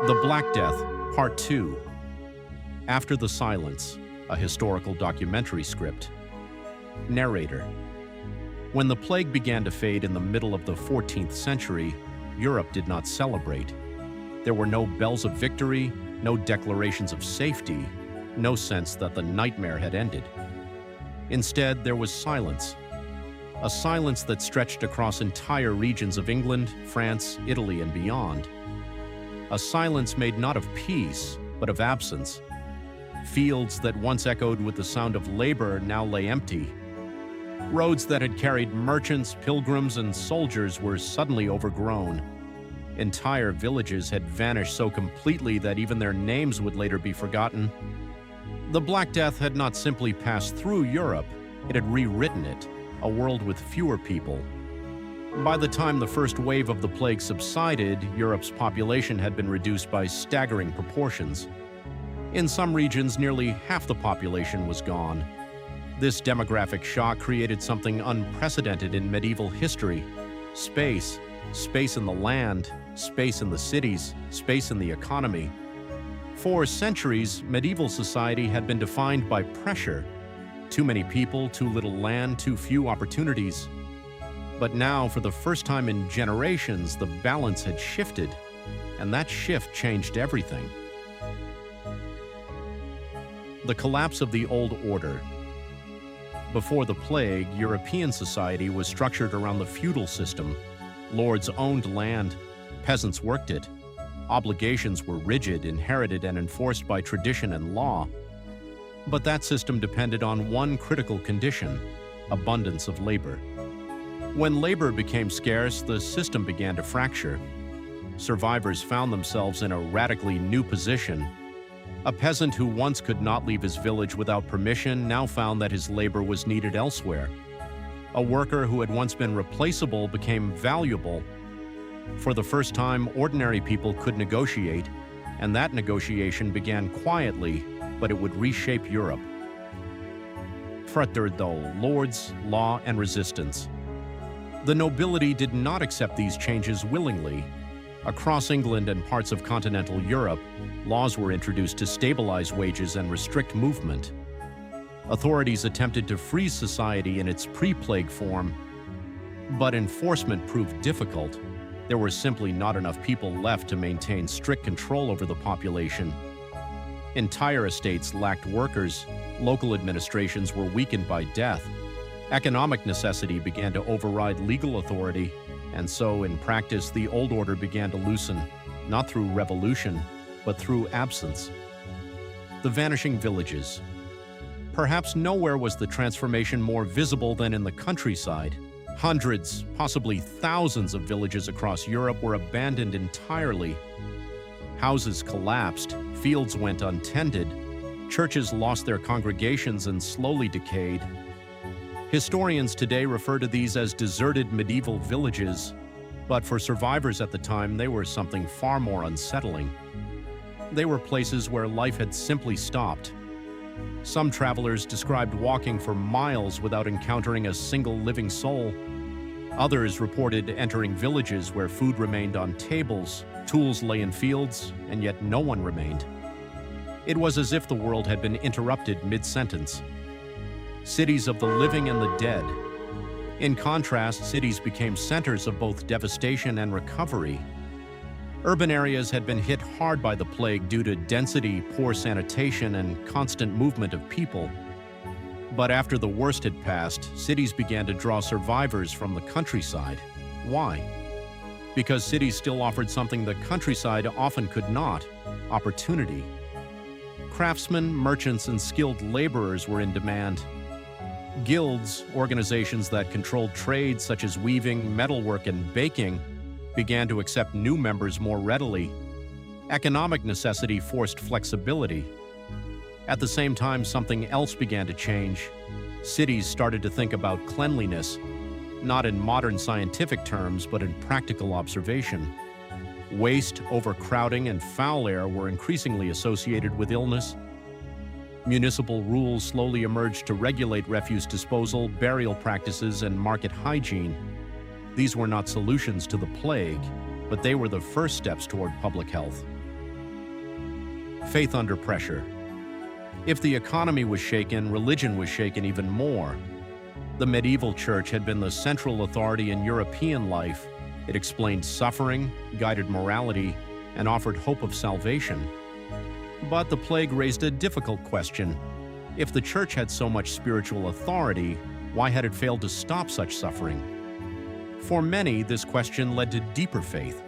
The Black Death, Part 2. After the Silence, a historical documentary script. Narrator. When the plague began to fade in the middle of the 14th century, Europe did not celebrate. There were no bells of victory, no declarations of safety, no sense that the nightmare had ended. Instead, there was silence. A silence that stretched across entire regions of England, France, Italy, and beyond. A silence made not of peace, but of absence. Fields that once echoed with the sound of labor now lay empty. Roads that had carried merchants, pilgrims, and soldiers were suddenly overgrown. Entire villages had vanished so completely that even their names would later be forgotten. The Black Death had not simply passed through Europe, it had rewritten it, a world with fewer people. By the time the first wave of the plague subsided, Europe's population had been reduced by staggering proportions. In some regions, nearly half the population was gone. This demographic shock created something unprecedented in medieval history. Space. Space in the land, space in the cities, space in the economy. For centuries, medieval society had been defined by pressure. Too many people, too little land, too few opportunities. But now, for the first time in generations, the balance had shifted, and that shift changed everything. The collapse of the old order. Before the plague, European society was structured around the feudal system. Lords owned land, peasants worked it. Obligations were rigid, inherited, and enforced by tradition and law. But that system depended on one critical condition: abundance of labor. When labor became scarce, the system began to fracture. Survivors found themselves in a radically new position. A peasant who once could not leave his village without permission now found that his labor was needed elsewhere. A worker who had once been replaceable became valuable. For the first time, ordinary people could negotiate, and that negotiation began quietly, but it would reshape Europe. Fraternal, lords, law, and resistance. The nobility did not accept these changes willingly. Across England and parts of continental Europe, laws were introduced to stabilize wages and restrict movement. Authorities attempted to freeze society in its pre-plague form, but enforcement proved difficult. There were simply not enough people left to maintain strict control over the population. Entire estates lacked workers, local administrations were weakened by death. Economic necessity began to override legal authority, and so, in practice, the old order began to loosen, not through revolution, but through absence. The vanishing villages. Perhaps nowhere was the transformation more visible than in the countryside. Hundreds, possibly thousands of villages across Europe were abandoned entirely. Houses collapsed, fields went untended, churches lost their congregations and slowly decayed. Historians today refer to these as deserted medieval villages, but for survivors at the time, they were something far more unsettling. They were places where life had simply stopped. Some travelers described walking for miles without encountering a single living soul. Others reported entering villages where food remained on tables, tools lay in fields, and yet no one remained. It was as if the world had been interrupted mid-sentence. Cities of the living and the dead. In contrast, cities became centers of both devastation and recovery. Urban areas had been hit hard by the plague due to density, poor sanitation, and constant movement of people. But after the worst had passed, cities began to draw survivors from the countryside. Why? Because cities still offered something the countryside often could not: opportunity. Craftsmen, merchants, and skilled laborers were in demand. Guilds, organizations that controlled trades such as weaving, metalwork, and baking, began to accept new members more readily. Economic necessity forced flexibility. At the same time, something else began to change. Cities started to think about cleanliness, not in modern scientific terms, but in practical observation. Waste, overcrowding, and foul air were increasingly associated with illness. Municipal rules slowly emerged to regulate refuse disposal, burial practices, and market hygiene. These were not solutions to the plague, but they were the first steps toward public health. Faith under pressure. If the economy was shaken, religion was shaken even more. The medieval church had been the central authority in European life. It explained suffering, guided morality, and offered hope of salvation. But the plague raised a difficult question. If the church had so much spiritual authority, why had it failed to stop such suffering? For many, this question led to deeper faith.